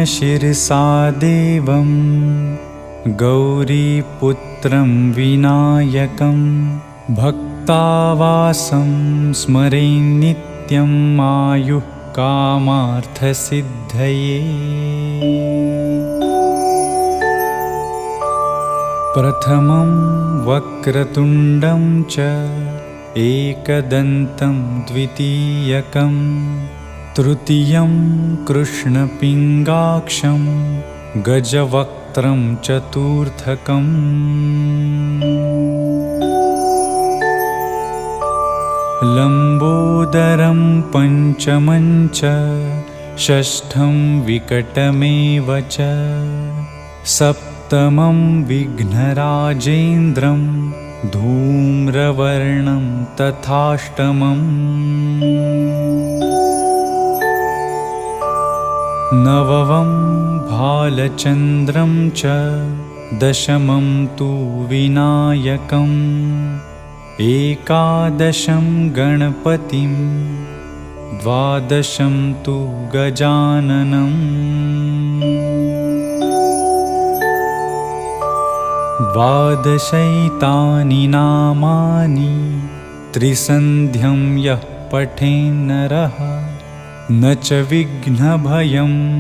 शिरसा देवं गौरीपुत्रं विनायकं भक्तावासं स्मरे नित्यं आयुः कामार्थसिद्धये। प्रथमं वक्रतुण्डं च एकदन्तं द्वितीयकं तृतीयं कृष्णपिङ्गाक्षं गजवक्त्रं चतुर्थकम्। लम्बोदरं पञ्चमं च षष्ठं विकटमेव च सप्तमं विघ्नराजेन्द्रं धूम्रवर्णं तथाष्टमम्। नवमं भालचन्द्रं च दशमं तु विनायकम् एकादशं गणपतिं द्वादशं तु गजाननम्। द्वादशैतानि नामानि त्रिसन्ध्यं यः पठेन्नरः न च विघ्नभयम्